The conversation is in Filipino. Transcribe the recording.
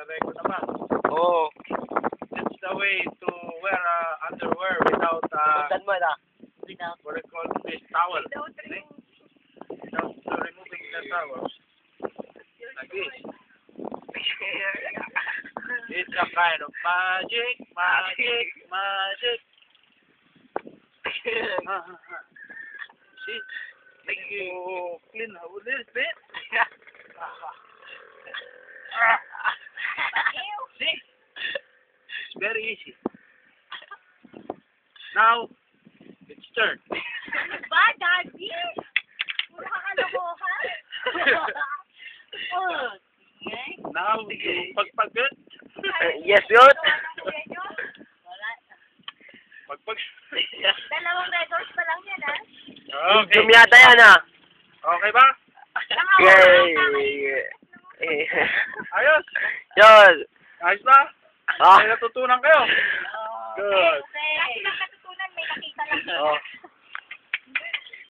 Aray ko naman. Oo. It's the way to wear underwear without, Saan mo na? what do you call this, towel. Without removing the towels. Like this. It's a kind of magic, magic, magic. See? Make you clean a little bit. See? It's very easy. Now, it's turn. Ba, Daddy? Puro ka kalokohan? Now, you pagpagod. Yes, yun. Wala. Pagpag... Dalawang red horse pa lang yan, ha? Okay. Medium yata yan, ah. Okay ba? Yay! Ayos. Yun. Ayos ba? Ah. May natutunan kayo. Good. Kasi lang natutunan, may nakita lang. Oh.